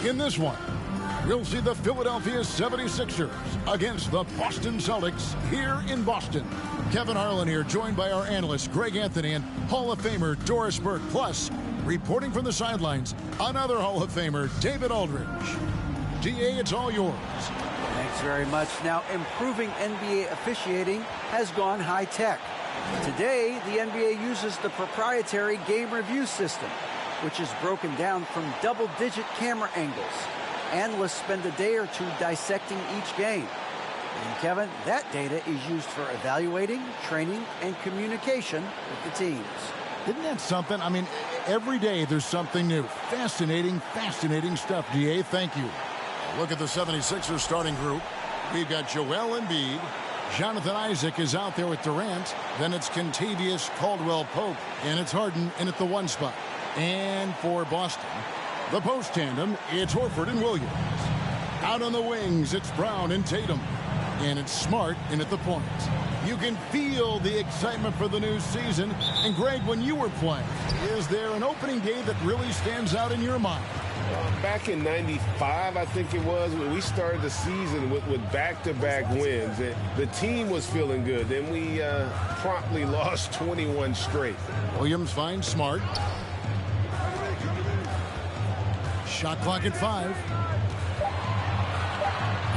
In this one, we'll see the Philadelphia 76ers against the Boston Celtics here in Boston. Kevin Harlan here, joined by our analyst Greg Anthony and Hall of Famer Doris Burke. Plus, reporting from the sidelines, another Hall of Famer, David Aldridge. DA, it's all yours. Thanks very much. Now, improving NBA officiating has gone high-tech. Today, the NBA uses the proprietary game review system, which is broken down from double-digit camera angles. Analysts spend a day or two dissecting each game. And Kevin, that data is used for evaluating, training, and communication with the teams. Isn't that something? I mean, every day there's something new. Fascinating, fascinating stuff, DA. Thank you. Look at the 76ers starting group. We've got Joel Embiid. Jonathan Isaac is out there with Durant. Then it's Kentavious Caldwell-Pope. And it's Harden in at the 1 spot. And for Boston, the post tandem, it's Horford and Williams. Out on the wings, it's Brown and Tatum. And it's Smart in at the point. You can feel the excitement for the new season. And Greg, when you were playing, is there an opening day that really stands out in your mind? Back in '95, I think it was, when we started the season with back-to-back wins. The team was feeling good. Then we promptly lost 21 straight. Williams finds Smart. Shot clock at 5.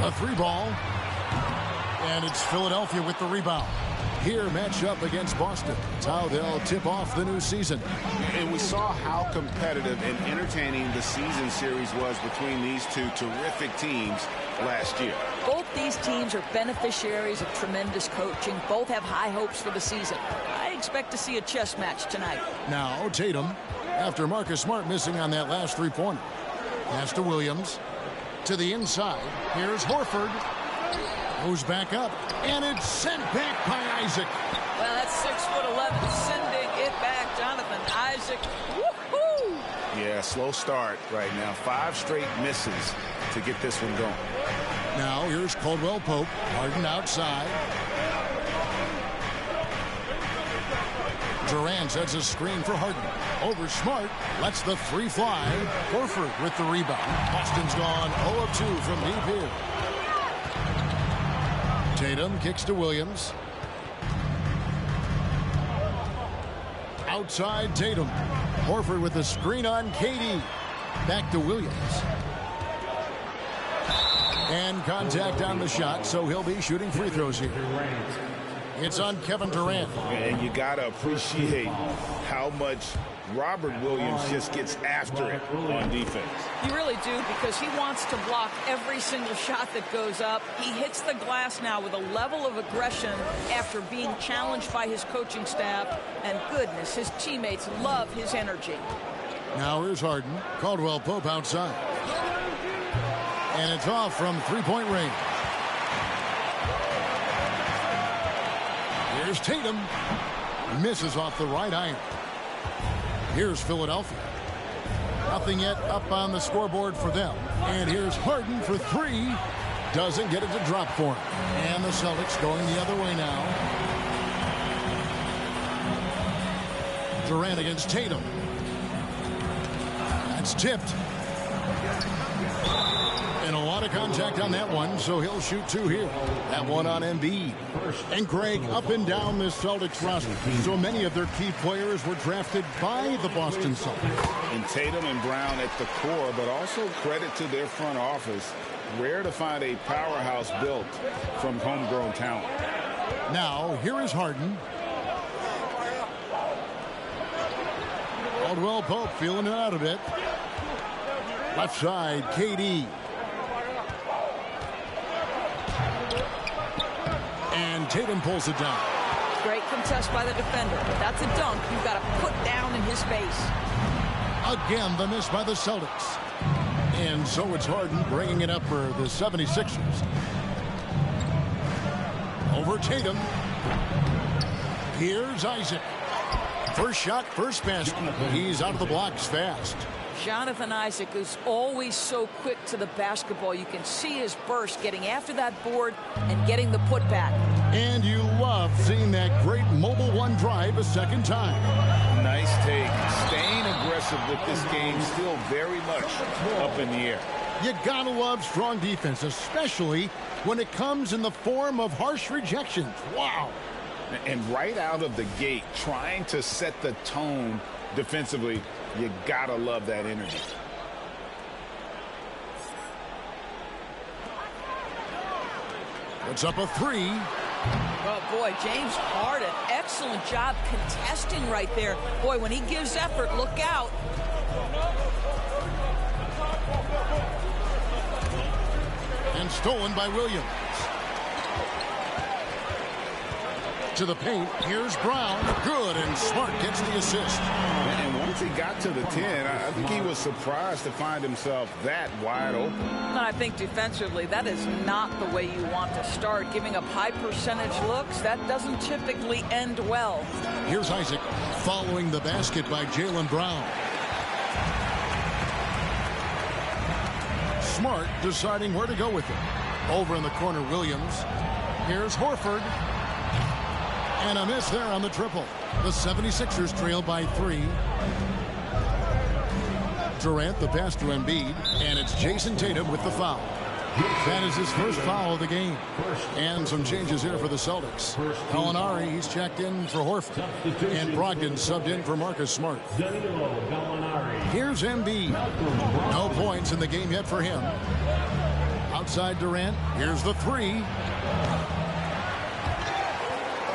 A 3-ball. And it's Philadelphia with the rebound. Here, match up against Boston. It's how they'll tip off the new season. And we saw how competitive and entertaining the season series was between these two terrific teams last year. Both these teams are beneficiaries of tremendous coaching. Both have high hopes for the season. I expect to see a chess match tonight. Now, Tatum, after Marcus Smart missing on that last three-pointer. Pass to Williams. To the inside. Here's Horford. Goes back up, and it's sent back by Isaac. Well, that's 6'11", sending it back. Jonathan Isaac. Woohoo! Yeah, slow start right now. 5 straight misses to get this one going. Now here's Caldwell-Pope. Harden outside. Durant sets a screen for Harden. Over Smart. Lets the 3 fly. Horford with the rebound. Boston's gone 0 of 2 from deep here. Tatum kicks to Williams. Outside Tatum. Horford with the screen on KD. Back to Williams. And contact on the shot, so he'll be shooting free throws here. It's on Kevin Durant. And you got to appreciate how much Robert Williams just gets after it on defense. You really do, because he wants to block every single shot that goes up. He hits the glass now with a level of aggression after being challenged by his coaching staff. And goodness, his teammates love his energy. Now here's Harden. Caldwell-Pope outside. And it's off from three-point range. Here's Tatum. Misses off the right iron. Here's Philadelphia. Nothing yet up on the scoreboard for them. And here's Harden for 3. Doesn't get it to drop for him. And the Celtics going the other way now. Durant against Tatum. That's tipped. And a lot of contact on that one, so he'll shoot 2 here. That one on Embiid. And Greg, up and down this Celtics roster, so many of their key players were drafted by the Boston Celtics. And Tatum and Brown at the core, but also credit to their front office. Rare to find a powerhouse built from homegrown talent. Now, here is Harden. Caldwell-Pope feeling it out a bit. Left side, KD. And Tatum pulls it down. Great contest by the defender. That's a dunk you've got to put down in his face. Again, the miss by the Celtics. And so it's Harden bringing it up for the 76ers. Over Tatum. Here's Isaac. First shot, first basket. He's out of the blocks fast. Jonathan Isaac is always so quick to the basketball. You can see his burst getting after that board and getting the putback. And you love seeing that great mobile one drive a second time. Nice take. Staying aggressive with this game, still very much up in the air. You gotta love strong defense, especially when it comes in the form of harsh rejections. Wow. And right out of the gate, trying to set the tone defensively, you gotta love that energy. It's up a 3. Oh, boy, James Harden, excellent job contesting right there. Boy, when he gives effort, look out. And stolen by Williams. To the paint. Here's Brown. Good, and Smart gets the assist. And once he got to the 10, I think he was surprised to find himself that wide open. And I think defensively, that is not the way you want to start. Giving up high percentage looks, that doesn't typically end well. Here's Isaac following the basket by Jaylen Brown. Smart deciding where to go with it. Over in the corner, Williams. Here's Horford. And a miss there on the triple. The 76ers trail by 3. Durant, the pass to Embiid. And it's Jason Tatum with the foul. That is his first foul of the game. And some changes here for the Celtics. Gallinari, he's checked in for Horford. And Brogdon subbed in for Marcus Smart. Here's Embiid. No points in the game yet for him. Outside Durant. Here's the 3.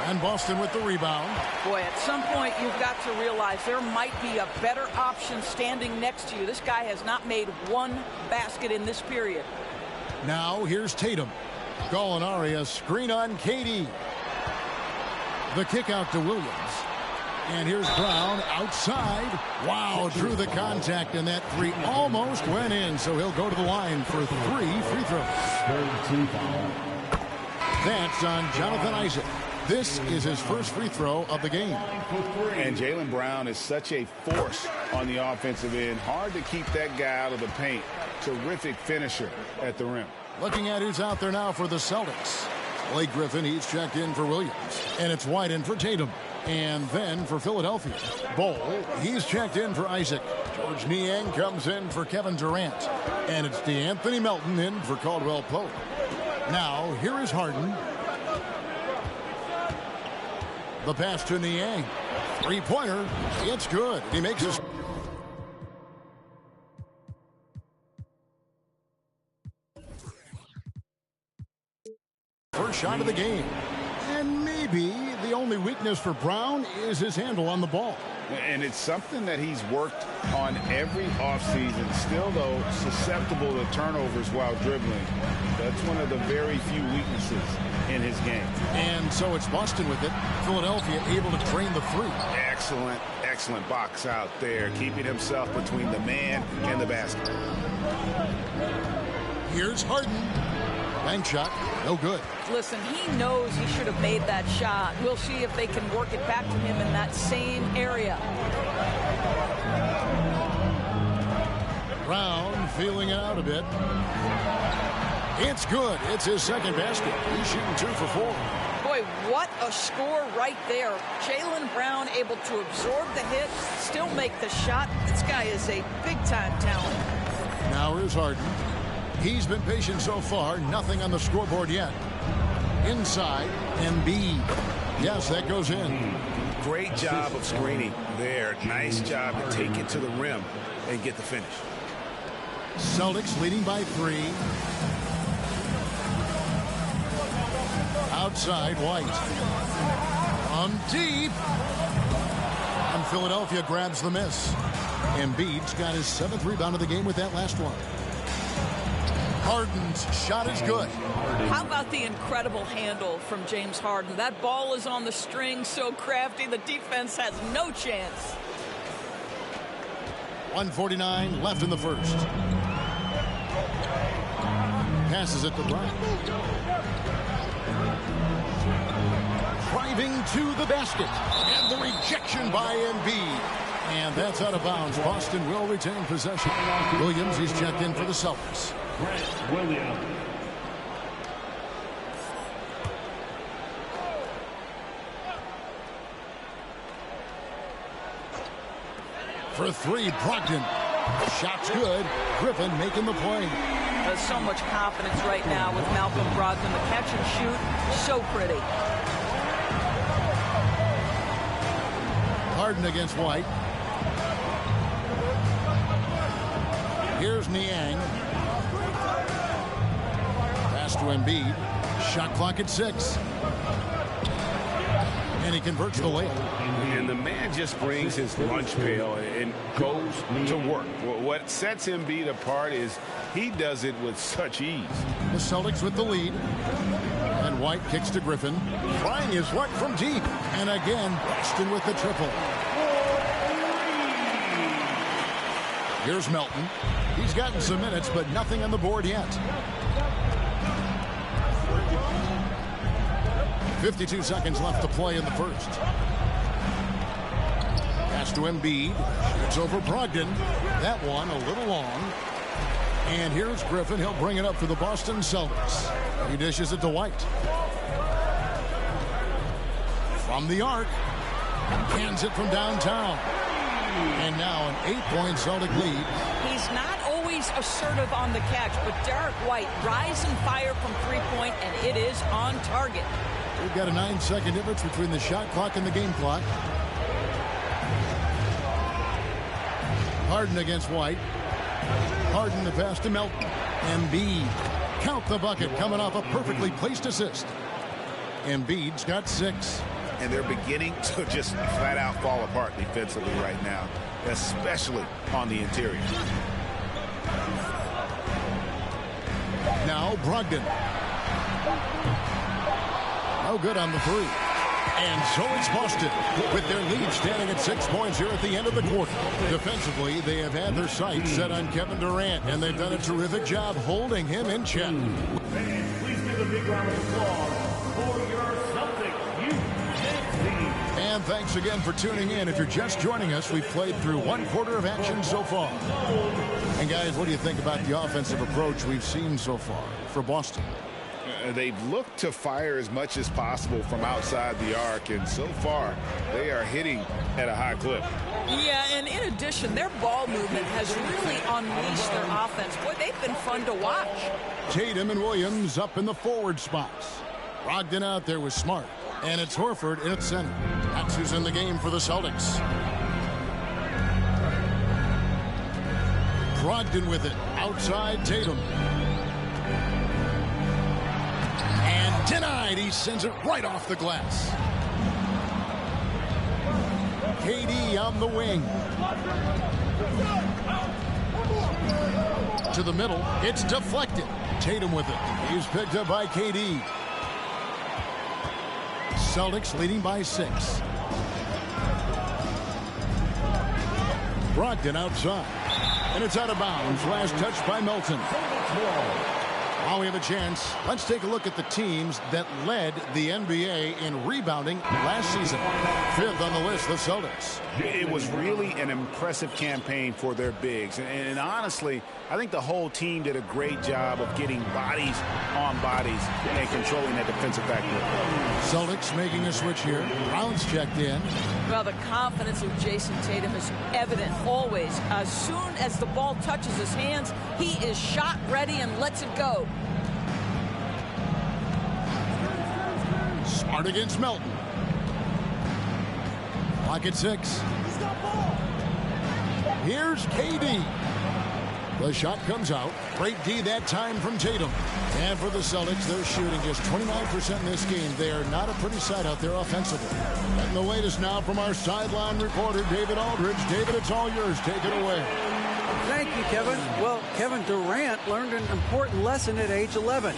And Boston with the rebound. Boy, at some point you've got to realize there might be a better option standing next to you. This guy has not made one basket in this period. Now here's Tatum. Gallinari, a screen on KD. The kick out to Williams. And here's Brown outside. Wow, drew the contact, and that 3 almost went in. So he'll go to the line for 3 free throws. That's on Jonathan Isaac. This is his first free throw of the game. And Jaylen Brown is such a force on the offensive end. Hard to keep that guy out of the paint. Terrific finisher at the rim. Looking at who's out there now for the Celtics. Blake Griffin, he's checked in for Williams. And it's White in for Tatum. And then for Philadelphia, Bol, he's checked in for Isaac. George Niang comes in for Kevin Durant. And it's DeAnthony Melton in for Caldwell Pope. Now, here is Harden. The pass to Niang. Three-pointer. It's good. He makes his... first shot of the game. And maybe the only weakness for Brown is his handle on the ball. And it's something that he's worked on every offseason. Still, though, susceptible to turnovers while dribbling. That's one of the very few weaknesses in his game. And so it's Boston with it. Philadelphia able to drain the 3. Excellent, excellent box out there, keeping himself between the man and the basket. Here's Harden. Bank shot, no good. Listen, he knows he should have made that shot. We'll see if they can work it back to him in that same area. Brown feeling it out a bit. It's good. It's his second basket. He's shooting 2 for 4. Boy, what a score right there. Jaylen Brown able to absorb the hit, still make the shot. This guy is a big-time talent. Now here's Harden. He's been patient so far. Nothing on the scoreboard yet. Inside, Embiid. Yes, that goes in. Great job of screening there. Nice job to take it to the rim and get the finish. Celtics leading by 3. Outside, White. From deep. And Philadelphia grabs the miss. Embiid's got his 7th rebound of the game with that last one. Harden's shot is good. How about the incredible handle from James Harden? That ball is on the string, so crafty. The defense has no chance. 1:49 left in the first. Passes it to Brown. Driving to the basket. And the rejection by Embiid. And that's out of bounds. Boston will retain possession. Williams, he's checked in for the Celtics. Williams. For 3, Brogdon. Shot's good. Griffin making the play. So much confidence right now with Malcolm Brogdon. The catch and shoot, so pretty. Harden against White. Here's Niang. Pass to Embiid. Shot clock at 6. And he converts the layup. And the man just brings his lunch pail and goes to work. What sets Embiid apart is he does it with such ease. The Celtics with the lead. And White kicks to Griffin. Trying his luck from deep. And again, Boston with the triple. Here's Melton. He's gotten some minutes, but nothing on the board yet. 52 seconds left to play in the first. Pass to Embiid. It's over Brogdon. That one a little long. And here's Griffin. He'll bring it up for the Boston Celtics. He dishes it to White. From the arc. Cans it from downtown. And now an 8-point Celtic lead. He's not always assertive on the catch, but Derek White rise and fire from three-point, and it is on target. We've got a 9-second difference between the shot clock and the game clock. Harden against White. Harden the pass to Melton. Embiid. Count the bucket coming off a perfectly placed assist. Embiid's got 6. And they're beginning to just flat out fall apart defensively right now, especially on the interior. Now Brogdon. No good on the 3. And so it's Boston with their lead standing at 6 points here at the end of the quarter. Defensively, they have had their sights set on Kevin Durant, and they've done a terrific job holding him in check. Please give a big round of applause for your Celtics. And thanks again for tuning in. If you're just joining us, we've played through 1 quarter of action so far. And guys, what do you think about the offensive approach we've seen so far for Boston? They've looked to fire as much as possible from outside the arc, and so far they are hitting at a high clip. Yeah, and in addition, their ball movement has really unleashed their offense. Boy, they've been fun to watch. Tatum and Williams up in the forward spots. Brogdon out there with Smart. And it's Horford in at center. That's who's in the game for the Celtics. Brogdon with it. Outside Tatum. And denied. He sends it right off the glass. KD on the wing. To the middle. It's deflected. Tatum with it. He's picked up by KD. Celtics leading by 6. Brogdon outside. And it's out of bounds. Last touch by Melton. Now we have a chance. Let's take a look at the teams that led the NBA in rebounding last season. 5th on the list, the Celtics. It was really an impressive campaign for their bigs. And honestly, I think the whole team did a great job of getting bodies on bodies and controlling that defensive backcourt. Celtics making a switch here. Brown's checked in. Well, the confidence of Jason Tatum is evident always. As soon as the ball touches his hands, he is shot ready and lets it go. Smart against Melton. Clock at 6. Here's KD. The shot comes out. Great D that time from Tatum. And for the Celtics, they're shooting just 29% in this game. They are not a pretty sight out there offensively. And the latest now from our sideline reporter, David Aldridge. David, it's all yours. Take it away. Thank you, Kevin. Well, Kevin Durant learned an important lesson at age 11.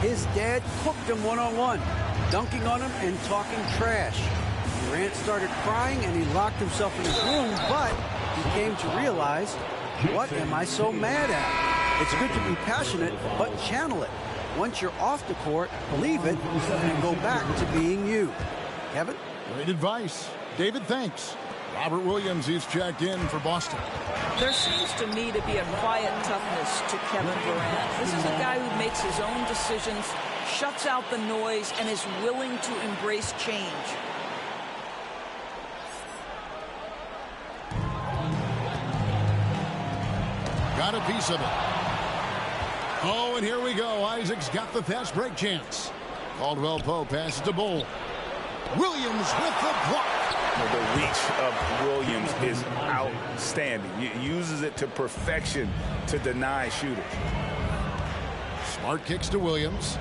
His dad cooked him one-on-one, dunking on him and talking trash. Durant started crying and he locked himself in his room, but he came to realize, what am I so mad at? It's good to be passionate, but channel it. Once you're off the court, leave it and go back to being you. Kevin? Great advice. David, thanks. Robert Williams, he's checked in for Boston. There seems to me to be a quiet toughness to Kevin Durant. This is a guy who makes his own decisions, shuts out the noise, and is willing to embrace change. Got a piece of it. Oh, and here we go. Isaac's got the fast break chance. Caldwell Pope passes to Bull. Williams with the block. The reach of Williams is outstanding. He uses it to perfection to deny shooters. Smart kicks to Williams.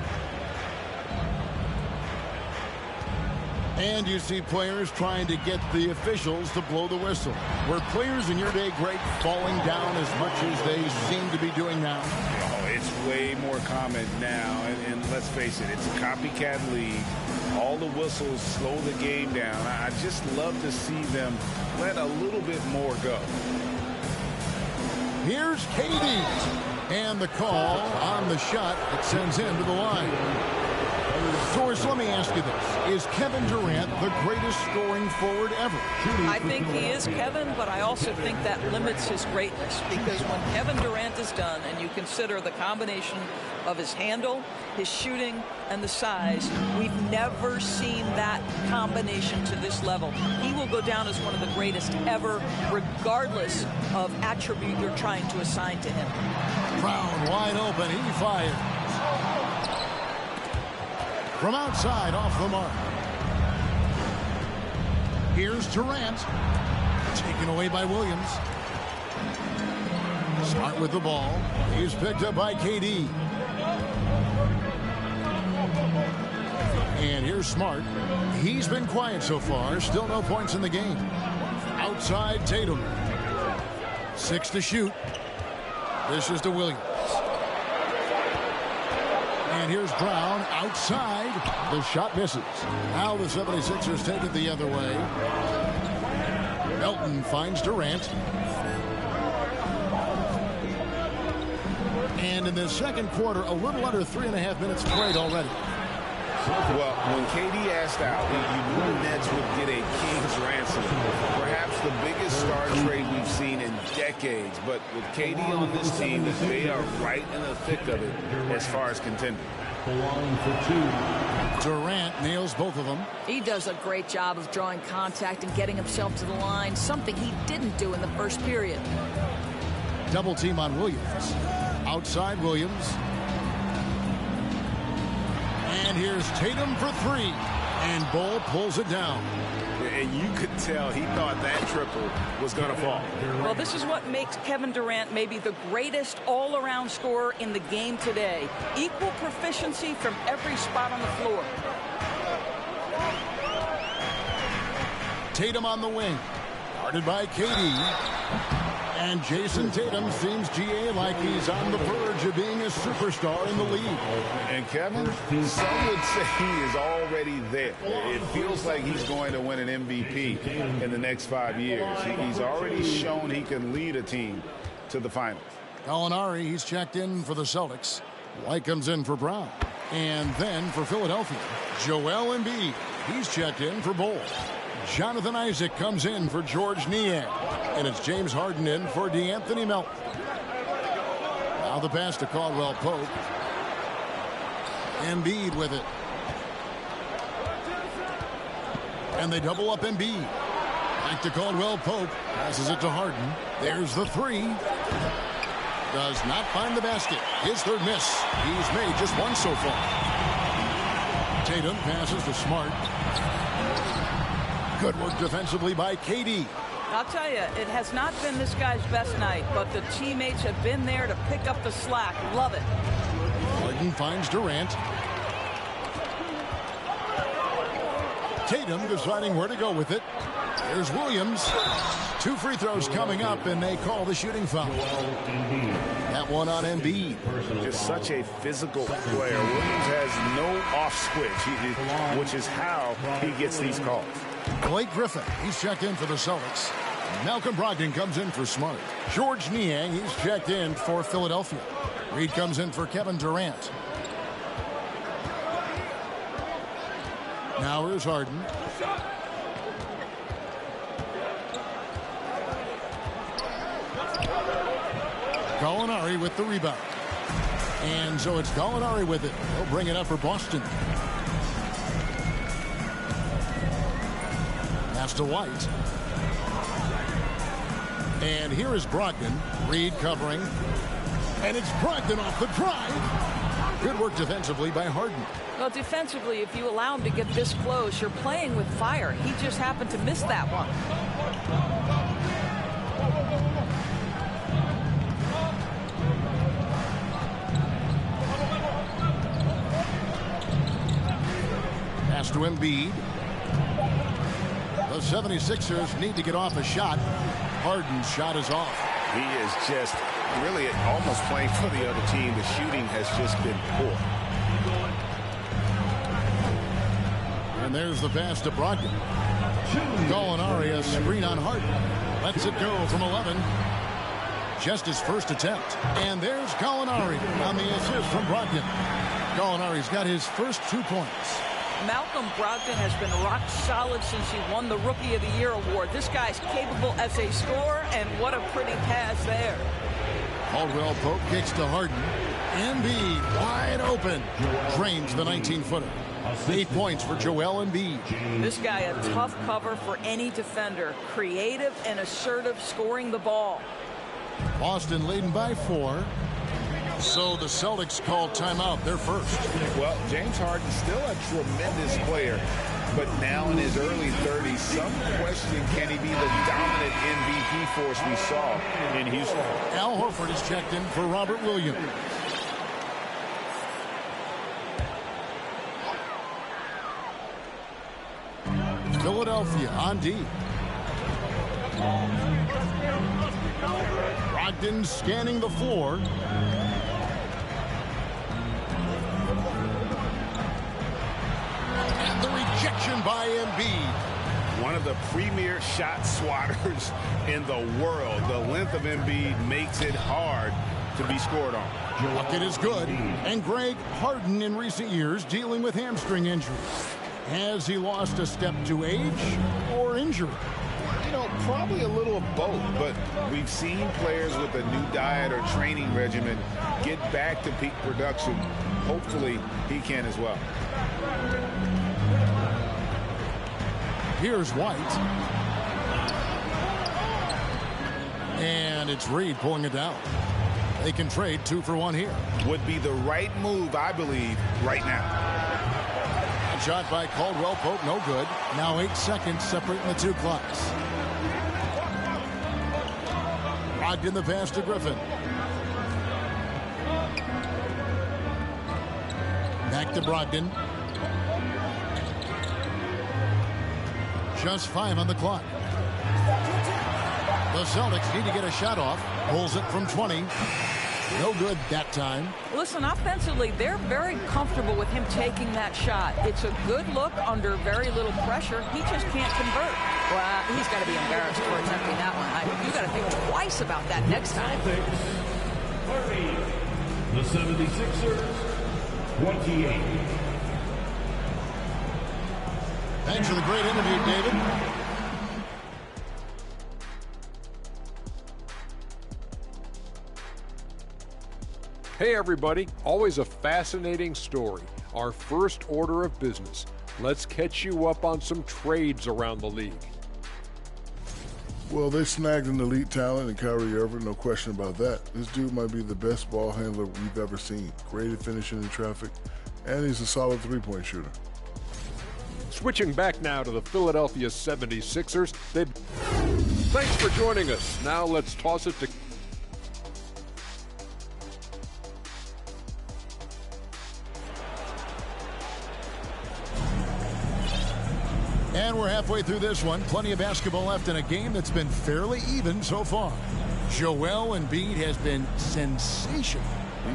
And you see players trying to get the officials to blow the whistle. Were players in your day great falling down as much as they seem to be doing now? Oh, it's way more common now. And let's face it, it's a copycat league. All the whistles slow the game down. I just love to see them let a little bit more go. Here's KD. And the call on the shot that sends him to the line. Source, let me ask you this. Is Kevin Durant the greatest scoring forward ever? I think he is, Kevin, but I also think that limits his greatness, because when Kevin Durant is done and you consider the combination of his handle, his shooting, and the size, we've never seen that combination to this level. He will go down as one of the greatest ever, regardless of attribute you're trying to assign to him. Brown wide open. He fires. From outside, off the mark. Here's Durant. Taken away by Williams. Smart with the ball. He's picked up by KD. And here's Smart. He's been quiet so far. Still no points in the game. Outside, Tatum. 6 to shoot. This is to Williams. And here's Brown outside. The shot misses. Now the 76ers take it the other way. Melton finds Durant. And in the second quarter, a little under 3.5 minutes played already. Well, when KD asked out, you knew the Nets would get a king's ransom. Perhaps the biggest star trade we've seen in decades. But with KD on this team, they are right in the thick of it as far as contending. Durant nails both of them. He does a great job of drawing contact and getting himself to the line, something he didn't do in the first period. Double team on Williams. Outside Williams. And here's Tatum for 3. And Bull pulls it down. And you could tell he thought that triple was going to fall. Well, this is what makes Kevin Durant maybe the greatest all-around scorer in the game today. Equal proficiency from every spot on the floor. Tatum on the wing. Guarded by KD. And Jason Tatum seems, GA, like he's on the verge of being a superstar in the league. And Kevin, some would say he is already there. It feels like he's going to win an MVP in the next 5 years. He's already shown he can lead a team to the finals. Gallinari, he's checked in for the Celtics. White comes in for Brown. And then for Philadelphia, Joel Embiid. He's checked in for Bull. Jonathan Isaac comes in for George Niang. And it's James Harden in for DeAnthony Melton. Now the pass to Caldwell Pope. Embiid with it. And they double up Embiid. Back to Caldwell Pope. Passes it to Harden. There's the 3. Does not find the basket. His third miss. He's made just one so far. Tatum passes to Smart. Good work defensively by KD. I'll tell you, it has not been this guy's best night, but the teammates have been there to pick up the slack. Love it. Harden finds Durant. Tatum deciding where to go with it. There's Williams. 2 free throws coming up, and they call the shooting foul. That one on Embiid. Just such a physical player. Williams has no off switch, which is how he gets these calls. Blake Griffin, he's checked in for the Celtics. Malcolm Brogdon comes in for Smart. George Niang, he's checked in for Philadelphia. Reed comes in for Kevin Durant. Now here's Harden. Gallinari with the rebound. And so it's Gallinari with it. He'll bring it up for Boston. Pass to White. And here is Brogdon. Reed covering. And it's Brogdon off the drive. Good work defensively by Harden. Well, defensively, if you allow him to get this close, you're playing with fire. He just happened to miss that one. Pass to Embiid. The 76ers need to get off a shot. Harden's shot is off. He is just really almost playing for the other team. The shooting has just been poor. And there's the pass to Brogdon. Gallinari, a screen on Harden. Lets it go from 11. Just his first attempt. And there's Gallinari on the assist from Brogdon. Gallinari's got his first 2 points. Malcolm Brogdon has been rock solid since he won the Rookie of the Year award. This guy's capable as a scorer, and what a pretty pass there. Caldwell Pope kicks to Harden. Embiid wide open. Drains the 19-footer. 8 points for Joel Embiid. This guy a tough cover for any defender. Creative and assertive scoring the ball. Boston leading by 4. So the Celtics called timeout. They're first. Well, James Harden's still a tremendous player, but now in his early 30s, some question, can he be the dominant MVP force we saw in Houston? Al Horford is checked in for Robert Williams. Philadelphia on D. Brogdon scanning the floor. And the rejection by Embiid. One of the premier shot swatters in the world. The length of Embiid makes it hard to be scored on. Bucket is good. And Greg, Harden in recent years dealing with hamstring injuries. Has he lost a step to age or injury? You know, probably a little of both, but we've seen players with a new diet or training regimen get back to peak production. Hopefully, he can as well. Here's White. And it's Reed pulling it down. They can trade 2 for 1 here. Would be the right move, I believe, right now. Shot by Caldwell Pope, no good. Now 8 seconds separating the 2 clocks. Brogdon the pass to Griffin. Back to Brogdon. Just 5 on the clock. The Celtics need to get a shot off. Pulls it from 20. No good that time. Listen, offensively, they're very comfortable with him taking that shot. It's a good look under very little pressure. He just can't convert. Well, he's got to be embarrassed for attempting that one. You got to think twice about that next time. 30. The 76ers, 28. Thanks for the great interview, David. Hey everybody, always a fascinating story. Our first order of business. Let's catch you up on some trades around the league. Well, they snagged an elite talent in Kyrie Irving, no question about that. This dude might be the best ball handler we've ever seen. Great at finishing in traffic, and he's a solid three-point shooter. Switching back now to the Philadelphia 76ers. Thanks for joining us. Now let's toss it to And we're halfway through this one. Plenty of basketball left in a game that's been fairly even so far. Joel Embiid has been sensational.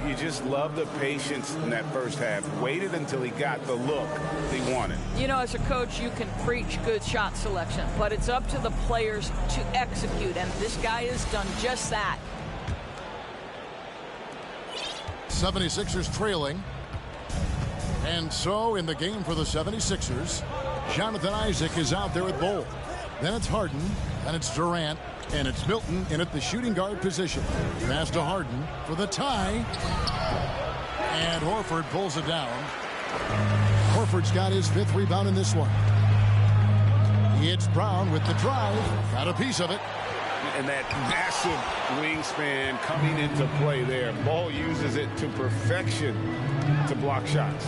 You just love the patience in that first half. Waited until he got the look he wanted. You know, as a coach, you can preach good shot selection, but it's up to the players to execute, and this guy has done just that. 76ers trailing. And so in the game for the 76ers, Jonathan Isaac is out there at Bol. Then it's Harden, then it's Durant, and it's Milton in at the shooting guard position. Pass to Harden for the tie. And Horford pulls it down. Horford's got his 5th rebound in this one. It's Brown with the drive. Got a piece of it. And that massive wingspan coming into play there. Ball uses it to perfection to block shots.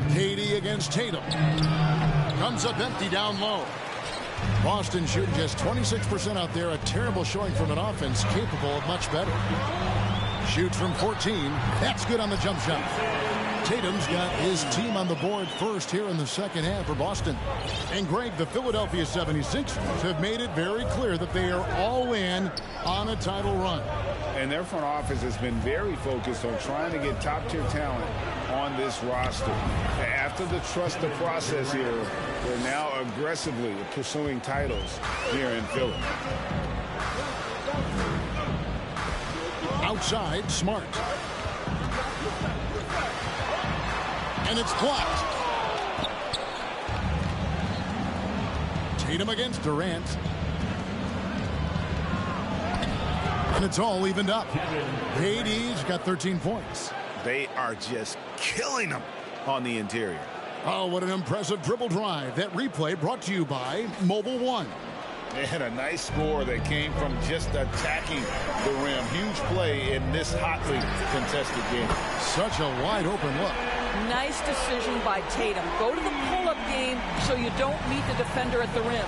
KD against Tatum. Comes up empty down low. Boston shooting just 26% out there. A terrible showing from an offense capable of much better. Shoots from 14. That's good on the jump shot. Tatum's got his team on the board first here in the second half for Boston. And Greg, the Philadelphia 76ers have made it very clear that they are all in on a title run. And their front office has been very focused on trying to get top-tier talent on this roster. After the trust the process here, they're now aggressively pursuing titles here in Philly. Outside, Smart. And it's blocked. Tatum against Durant. And it's all evened up. KD's got 13 points. They are just killing them on the interior. Oh, what an impressive dribble drive. That replay brought to you by Mobile One. They had a nice score that came from just attacking the rim. Huge play in this hotly contested game. Such a wide open look. Nice decision by Tatum. Go to the pull-up game so you don't meet the defender at the rim.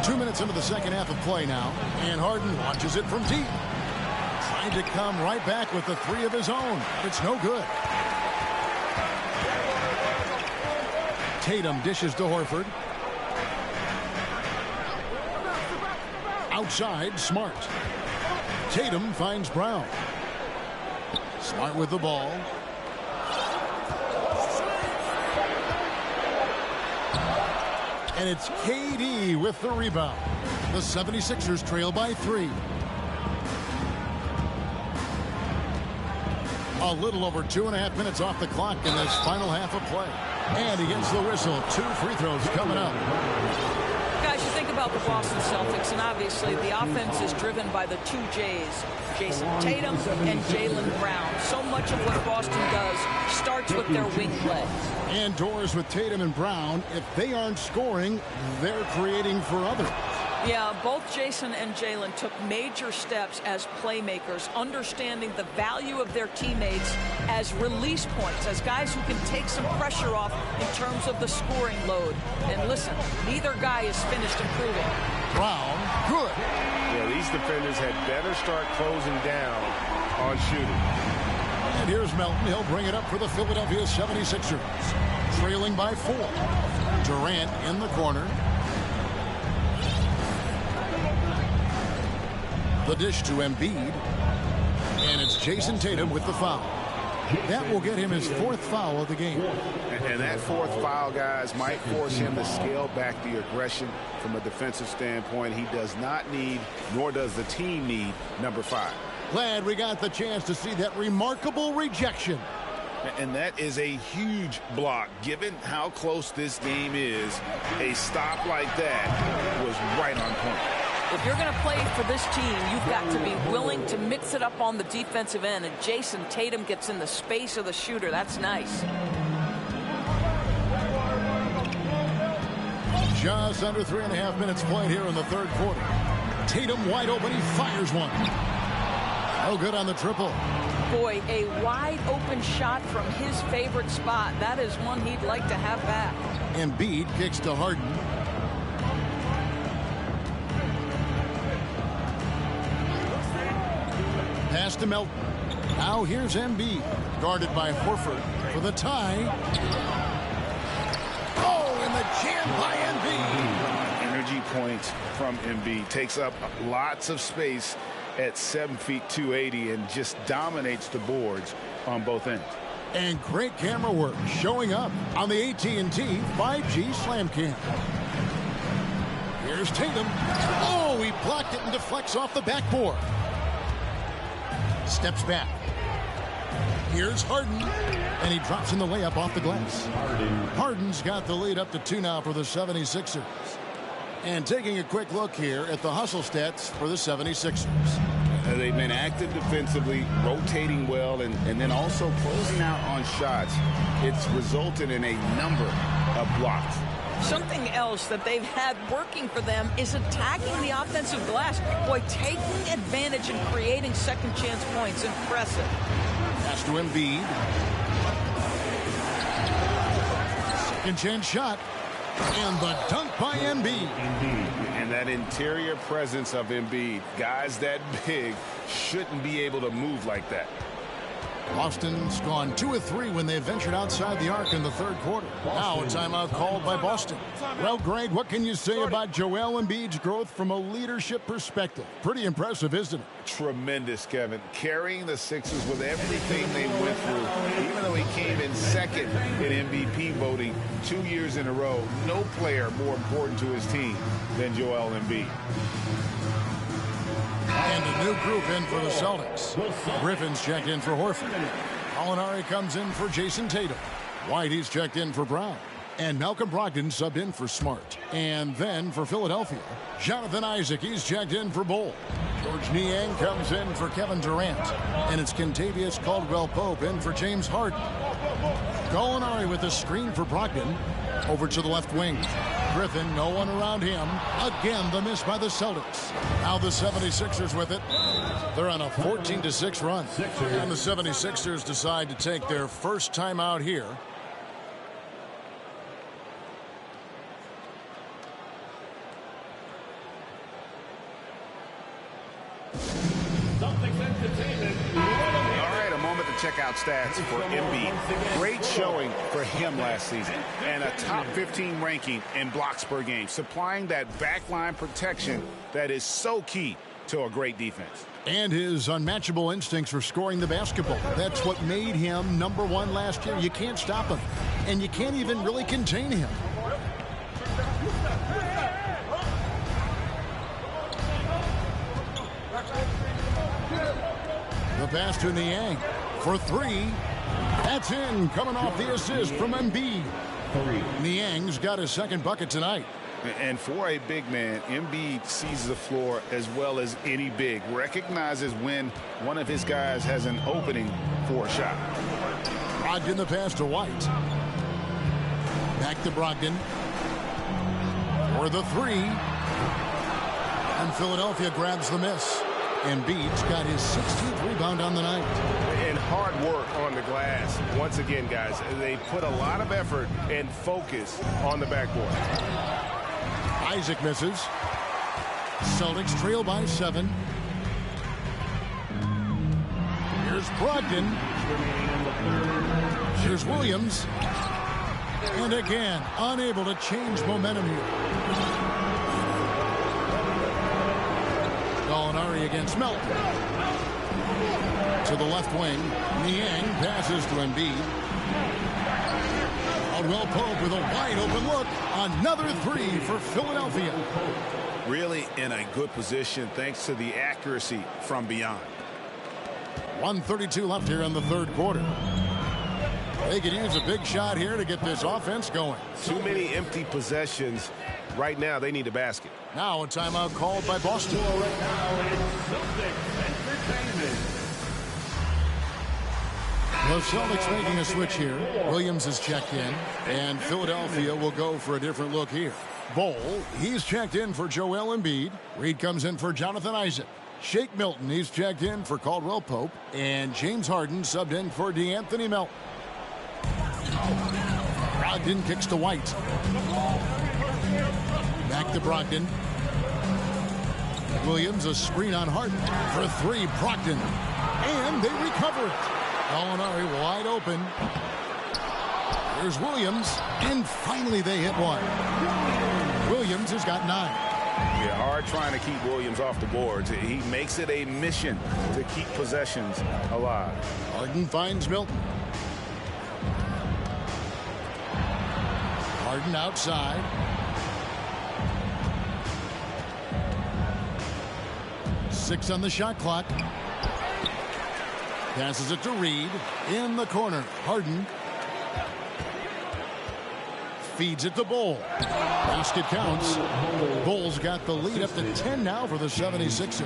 2 minutes into the second half of play now, and Harden launches it from deep. Trying to come right back with the three of his own. It's no good. Tatum dishes to Horford. Outside, Smart. Tatum finds Brown. Smart with the ball. And it's KD with the rebound. The 76ers trail by 3. A little over 2.5 minutes off the clock in this final half of play. And he gets the whistle. 2 free throws coming up. Guys, you think about the Boston Celtics, and obviously the offense is driven by the 2 J's, Jason Tatum and Jaylen Brown. So much of what Boston does starts with their wing play. And doors with Tatum and Brown. If they aren't scoring, they're creating for others. Yeah, both Jason and Jaylen took major steps as playmakers, understanding the value of their teammates as release points, as guys who can take some pressure off in terms of the scoring load. And listen, neither guy is finished improving. Brown, good. Yeah, these defenders had better start closing down on shooting. And here's Melton. He'll bring it up for the Philadelphia 76ers. Trailing by 4. Durant in the corner. The dish to Embiid. And it's Jason Tatum with the foul. That will get him his 4th foul of the game. And that 4th foul, guys, might force him to scale back the aggression from a defensive standpoint. He does not need, nor does the team need, number 5. Glad we got the chance to see that remarkable rejection. And that is a huge block. Given how close this game is, a stop like that was right on point. If you're going to play for this team, you've got to be willing to mix it up on the defensive end. And Jason Tatum gets in the space of the shooter. That's nice. Just under 3.5 minutes played here in the third quarter. Tatum wide open. He fires one. Oh, good on the triple. Boy, a wide open shot from his favorite spot. That is one he'd like to have back. Embiid kicks to Harden. Pass to Melton. Now here's Embiid. Guarded by Horford for the tie. Oh, and the jam by Embiid. Energy points from Embiid. Takes up lots of space at 7 feet 280 and just dominates the boards on both ends. And great camera work showing up on the AT&T 5G Slam Cam. Here's Tatum. Oh, he blocked it and deflects off the backboard. Steps back. Here's Harden. And he drops in the layup off the glass. Harden's got the lead up to 2 now for the 76ers. And taking a quick look here at the hustle stats for the 76ers. They've been active defensively, rotating well, and then also closing out on shots. It's resulted in a number of blocks. Something else that they've had working for them is attacking the offensive glass. Boy, taking advantage and creating second chance points. Impressive. Pass to Embiid. Second chance shot. And the dunk by Embiid. And that interior presence of Embiid, guys that big shouldn't be able to move like that. Boston's gone 2 of 3 when they ventured outside the arc in the third quarter. Now a timeout called by Boston. Well, Greg, what can you say about Joel Embiid's growth from a leadership perspective? Pretty impressive, isn't it? Tremendous, Kevin. Carrying the Sixers with everything they went through, even though he came in second in MVP voting 2 years in a row, no player more important to his team than Joel Embiid. And a new group in for the Celtics. Griffin's checked in for Horford. Gallinari comes in for Jason Tatum. Whitey's checked in for Brown. And Malcolm Brogdon subbed in for Smart. And then for Philadelphia, Jonathan Isaac, he's checked in for Bull. George Niang comes in for Kevin Durant. And it's Kentavious Caldwell-Pope in for James Harden. Gallinari with a screen for Brogdon. Over to the left wing. Griffin, no one around him. Again, the miss by the Celtics. Now the 76ers with it. They're on a 14-6 run. And the 76ers decide to take their first time out here. Check out stats for Embiid. Great showing for him last season. And a top 15 ranking in blocks per game, supplying that backline protection that is so key to a great defense. And his unmatchable instincts for scoring the basketball. That's what made him #1 last year. You can't stop him. And you can't even really contain him. The pass to Niang for 3. That's in, coming off the assist from Embiid. Niang's got his second bucket tonight. And for a big man, Embiid sees the floor as well as any big. Recognizes when one of his guys has an opening for a shot. Brogdon the pass to White. Back to Brogdon. For the 3. And Philadelphia grabs the miss. Embiid's got his 16th rebound on the night. And hard work on the glass. Once again, guys, they put a lot of effort and focus on the backboard. Isaac misses. Celtics trail by 7. Here's Brogdon. Here's Williams. And again, unable to change momentum here. Gallinari against Melton. To the left wing. Niang passes to Embiid. Caldwell-Pope with a wide open look. Another 3 for Philadelphia. Really in a good position thanks to the accuracy from beyond. 1:32 left here in the third quarter. They could use a big shot here to get this offense going. Too many empty possessions. Right now, they need a basket. Now a timeout called by Boston. The Celtics making a switch here. Williams is checked in, and Philadelphia will go for a different look here. Bol, he's checked in for Joel Embiid. Reed comes in for Jonathan Isaac. Shake Milton, he's checked in for Caldwell-Pope. And James Harden subbed in for DeAnthony Melton. Brogdon kicks to White. Back to Brogdon. Williams, a screen on Harden. For 3, Brogdon. And they recover it. Gallinari wide open. Here's Williams. And finally they hit one. Williams has got 9. Yeah, hard trying to keep Williams off the boards. He makes it a mission to keep possessions alive. Harden finds Milton. Harden outside. Six on the shot clock. Passes it to Reed. In the corner. Harden. feeds it to Bull. Basket counts. Bull's got the lead up to 10 now for the 76ers.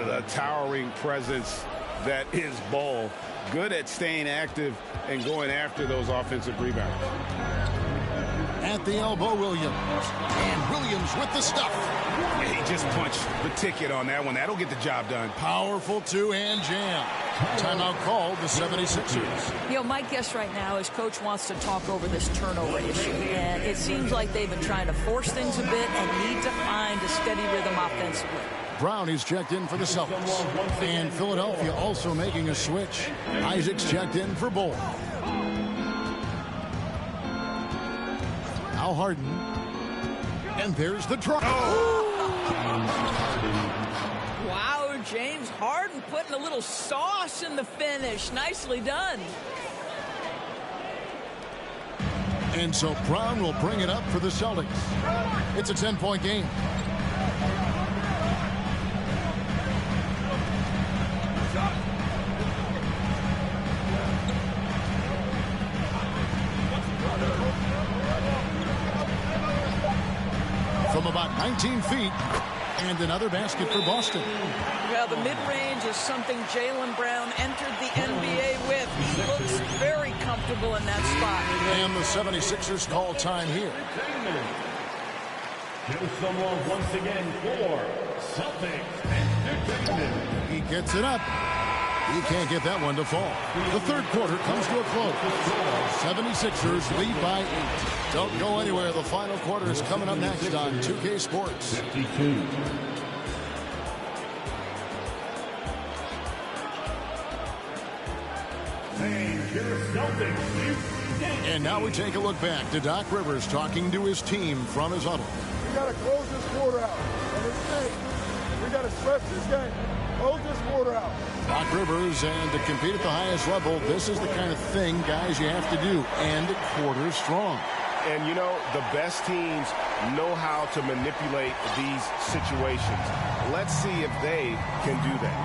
The towering presence that is Bull. Good at staying active and going after those offensive rebounds. At the elbow, Williams. And Williams with the stuff. Yeah, he just punched the ticket on that one. That'll get the job done. Powerful two-hand jam. Timeout called the 76ers. You know, my guess right now is Coach wants to talk over this turnover issue. And it seems like they've been trying to force things a bit and need to find a steady rhythm offensively. Brown is checked in for the Celtics. And Philadelphia also making a switch. Isaac's checked in for Bull. Now Harden. And there's the drop. Wow, James Harden putting a little sauce in the finish. Nicely done. And so Brown will bring it up for the Celtics. It's a 10-point game. From about 19 feet, and another basket for Boston. Well, the mid-range is something Jaylen Brown entered the NBA with. He looks very comfortable in that spot. And the 76ers call time here. Here's someone once again for Celtics Entertainment. He gets it up. He can't get that one to fall. The third quarter comes to a close. 76ers lead by 8. Don't go anywhere. The final quarter is coming up next on 2K Sports. 52. And now we take a look back to Doc Rivers talking to his team from his huddle. We got to close this quarter out. And we got to stretch this game. Close this quarter out. Doc Rivers, and to compete at the highest level, this is the kind of thing, guys, you have to do. And quarter strong. And, you know, the best teams know how to manipulate these situations. Let's see if they can do that.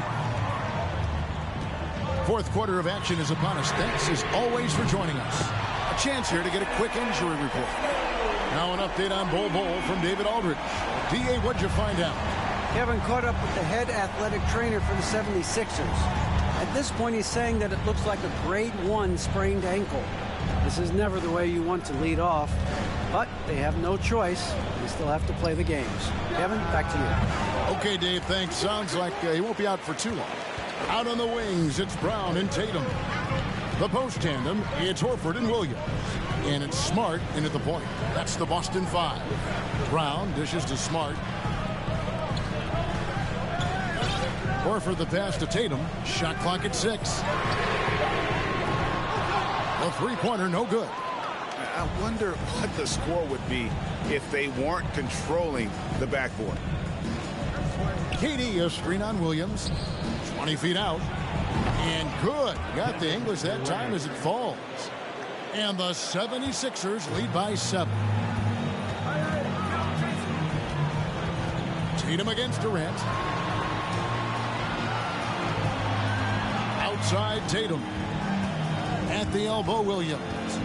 Fourth quarter of action is upon us. Thanks, as always, for joining us. A chance here to get a quick injury report. Now an update on Bull from David Aldridge. D.A., what'd you find out? Kevin caught up with the head athletic trainer for the 76ers. At this point, he's saying that it looks like a grade 1 sprained ankle. This is never the way you want to lead off, but they have no choice. They still have to play the games. Kevin, back to you. Okay, Dave, thanks. Sounds like he won't be out for too long. Out on the wings, it's Brown and Tatum. The post tandem, it's Horford and Williams. And it's Smart in at the point. That's the Boston 5. Brown dishes to Smart. Horford the pass to Tatum. Shot clock at 6. The three-pointer no good. I wonder what the score would be if they weren't controlling the backboard. KD a screen on Williams. 20 feet out. And good. Got the English that time as it falls. And the 76ers lead by 7. Tatum against Durant. Outside Tatum. At the elbow, Williams.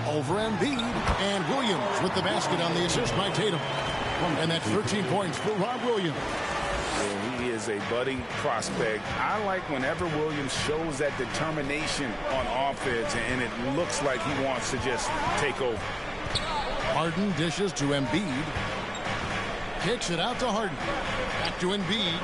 Over Embiid. And Williams with the basket on the assist by Tatum. And that's 13 points for Rob Williams. Yeah, he is a budding prospect. I like whenever Williams shows that determination on offense, and it looks like he wants to just take over. Harden dishes to Embiid. Kicks it out to Harden. Back to Embiid.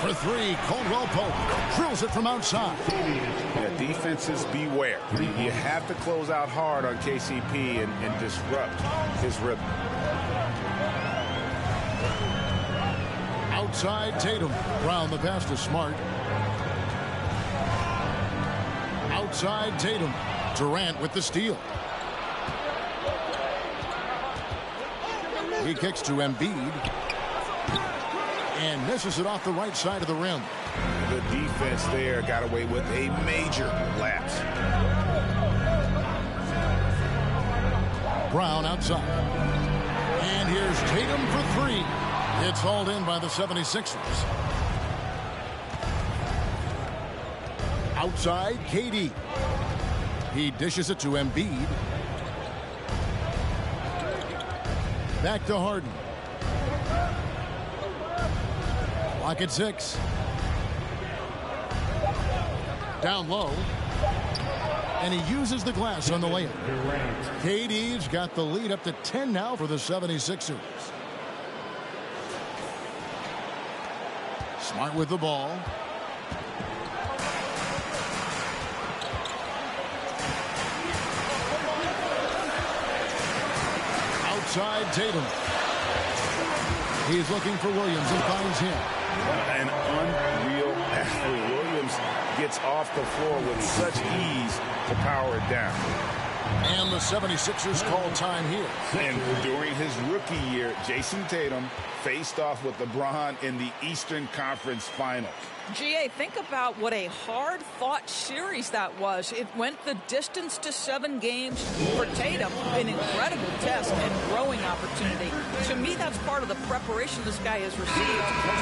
For 3, Caldwell Pope drills it from outside. Yeah, defenses beware. You have to close out hard on KCP and disrupt his rhythm. Outside Tatum. Brown the pass to Smart. Outside Tatum. Durant with the steal. He kicks to Embiid. And misses it off the right side of the rim. The defense there got away with a major lapse. Brown outside. And here's Tatum for 3. It's hauled in by the 76ers. Outside, KD. He dishes it to Embiid. Back to Harden. Clock at 6. Down low. And he uses the glass on the layup. KD's got the lead up to 10 now for the 76ers. Smart with the ball. Outside Tatum. He's looking for Williams and finds him. An unreal athlete. Williams gets off the floor with such ease to power it down. And the 76ers call time here. And during his rookie year, Jason Tatum faced off with LeBron in the Eastern Conference Finals. GA, think about what a hard-fought series that was. It went the distance to 7 games for Tatum, an incredible test and growing opportunity. To me, that's part of the preparation this guy has received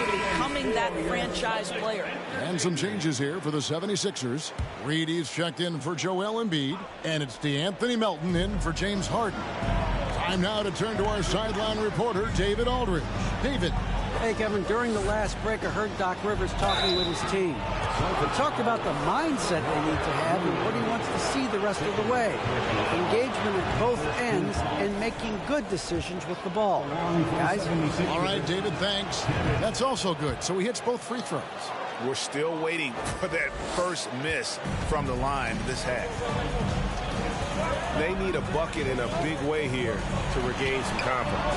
to becoming that franchise player. And some changes here for the 76ers. Reedy's checked in for Joel Embiid, and it's D'Anthony Melton in for James Harden. Time now to turn to our sideline reporter, David Aldridge. David. Hey, Kevin, during the last break, I heard Doc Rivers talking with his team. He talked about the mindset they need to have and what he wants to see the rest of the way. Engagement at both ends and making good decisions with the ball. Guys? All right, David, thanks. That's also good. So he hits both free throws. We're still waiting for that first miss from the line this half. They need a bucket in a big way here to regain some confidence.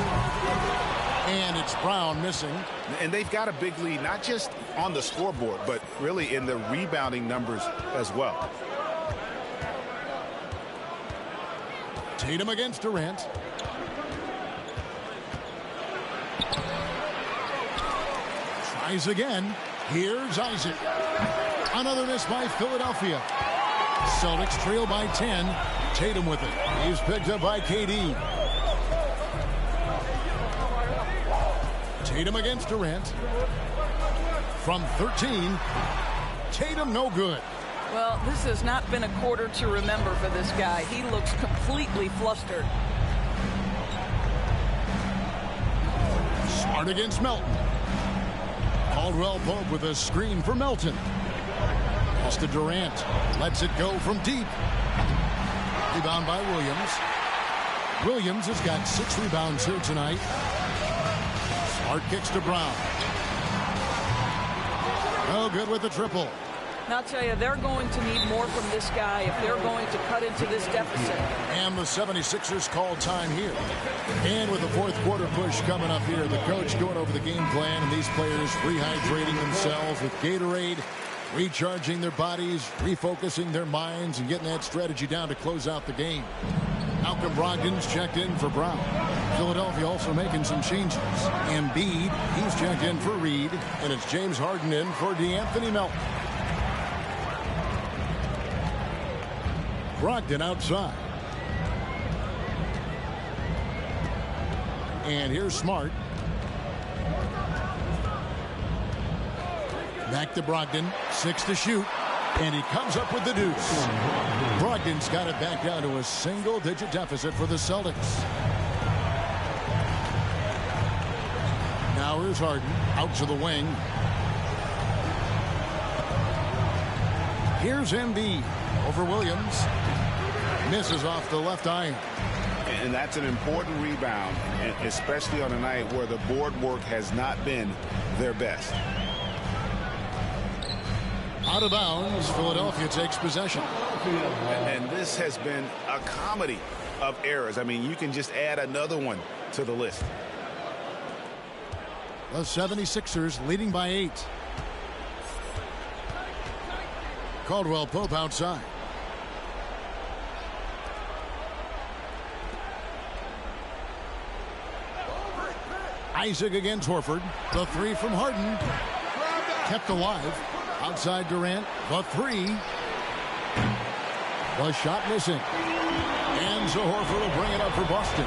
And it's Brown missing. And they've got a big lead, not just on the scoreboard, but really in the rebounding numbers as well. Tatum against Durant. Tries again. Here's Isaac. Another miss by Philadelphia. Celtics trail by 10. Tatum with it. He's picked up by KD. Tatum against Durant. From 13. Tatum no good. Well, this has not been a quarter to remember for this guy. He looks completely flustered. Smart against Melton. Caldwell Pope with a screen for Melton. Pass to Durant. Lets it go from deep. Rebound by Williams. Williams has got 6 rebounds here tonight. Smart kicks to Brown. Oh, good with the triple. And I'll tell you, they're going to need more from this guy if they're going to cut into this deficit. And the 76ers call time here. And with the fourth quarter push coming up here, the coach going over the game plan and these players rehydrating themselves with Gatorade, recharging their bodies, refocusing their minds, and getting that strategy down to close out the game. Malcolm Brogdon's checked in for Brown. Philadelphia also making some changes. Embiid, he's checked in for Reed, and it's James Harden in for D'Anthony Melton. Brogdon outside. And here's Smart. Back to Brogdon. 6 to shoot. And he comes up with the deuce. Brogdon's got it back down to a single-digit deficit for the Celtics. Now here's Harden. Out to the wing. Here's Embiid over Williams. Misses off the left iron. And that's an important rebound, especially on a night where the board work has not been their best. Out of bounds, Philadelphia takes possession. And this has been a comedy of errors. I mean, you can just add another one to the list. The 76ers leading by 8. Caldwell Pope outside. Isaac against Horford. The 3 from Harden. Kept alive. Outside Durant. The 3. The shot missing. And so Horford will bring it up for Boston.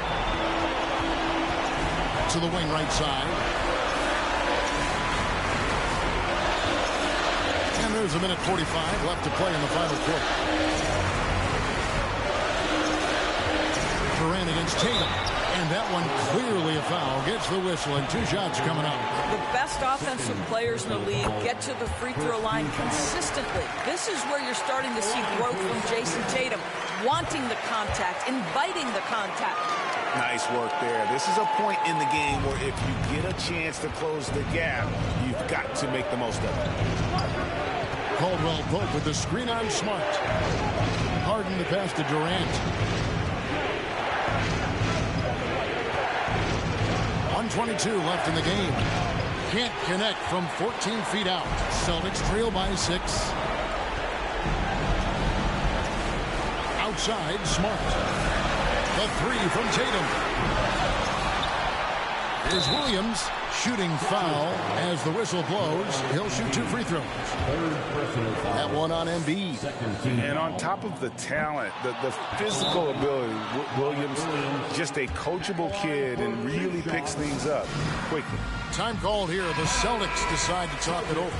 To the wing right side. And there's a minute 45 left to play in the final quarter. Durant against Tatum. And that one clearly a foul. Gets the whistle and 2 shots coming up. The best offensive players in the league get to the free throw line consistently. This is where you're starting to see growth from Jason Tatum. Wanting the contact, inviting the contact. Nice work there. This is a point in the game where if you get a chance to close the gap, you've got to make the most of it. Caldwell Pope with the screen on Smart. Harden the pass to Durant. 1:22 left in the game. Can't connect from 14 feet out. Celtics trail by 6. Outside, Smart. The 3 from Tatum. Here's Williams. Shooting foul as the whistle blows. He'll shoot 2 free throws. That one on Embiid. And on top of the talent, the physical ability, Williams, just a coachable kid and really picks things up quickly. Time called here. The Celtics decide to talk it over.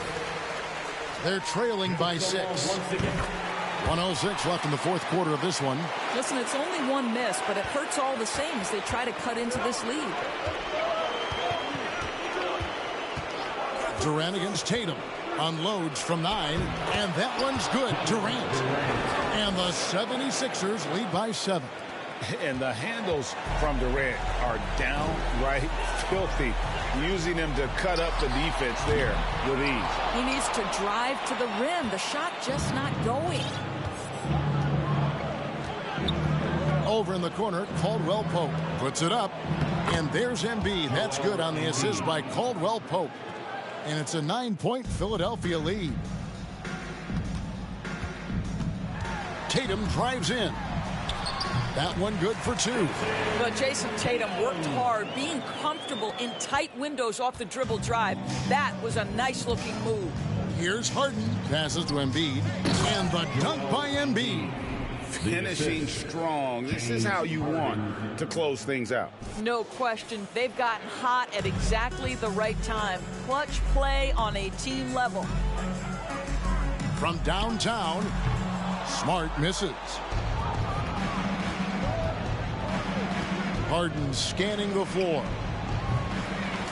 They're trailing by 6. 1:06 left in the fourth quarter of this one. Listen, it's only one miss, but it hurts all the same as they try to cut into this lead. Durant against Tatum. Unloads from 9, and that one's good. Durant. And the 76ers lead by 7. And the handles from Durant are downright filthy, using him to cut up the defense there with ease. He needs to drive to the rim. The shot just not going. Over in the corner, Caldwell Pope puts it up. And there's Embiid. That's good on the assist by Caldwell Pope. And it's a 9-point Philadelphia lead. Tatum drives in. That one good for 2. But Jason Tatum worked hard, being comfortable in tight windows off the dribble drive. That was a nice-looking move. Here's Harden. Passes to Embiid. And the dunk by Embiid. Finishing strong. This is how you want to close things out. No question. They've gotten hot at exactly the right time. Clutch play on a team level. From downtown, Smart misses. Harden scanning the floor.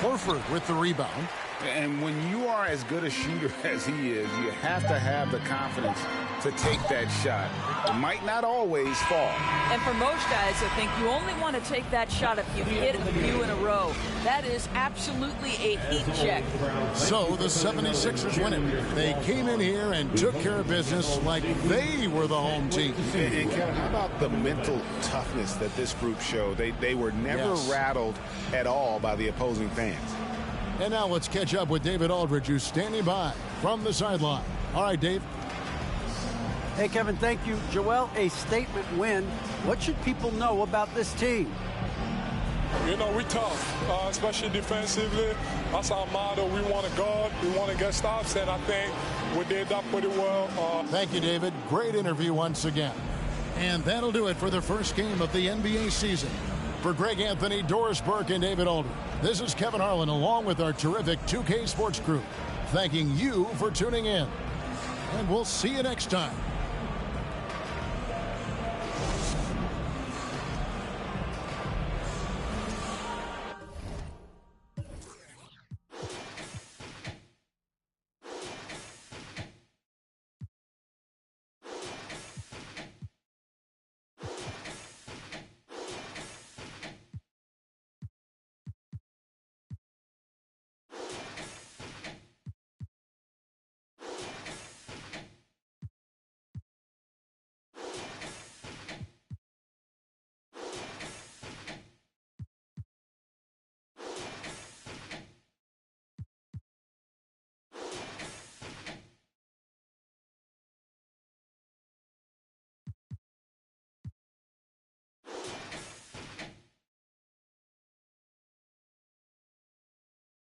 Horford with the rebound. And when you are as good a shooter as he is, you have to have the confidence to take that shot. It might not always fall. And for most guys, I think you only want to take that shot if you hit a few in a row. That is absolutely a heat check. So the 76ers win it. They came in here and took care of business like they were the home team. And Kevin, how about the mental toughness that this group showed? They were never rattled at all by the opposing fans. And now let's catch up with David Aldridge, who's standing by from the sideline. All right, Dave. Hey, Kevin, thank you. Joel, a statement win. What should people know about this team? You know, we tough, especially defensively. That's our motto. We want to guard. We want to get stops, and I think we did that pretty well. Thank you, David. Great interview once again. And that'll do it for the first game of the NBA season. For Greg Anthony, Doris Burke, and David Aldridge, this is Kevin Harlan along with our terrific 2K Sports crew, thanking you for tuning in. And we'll see you next time.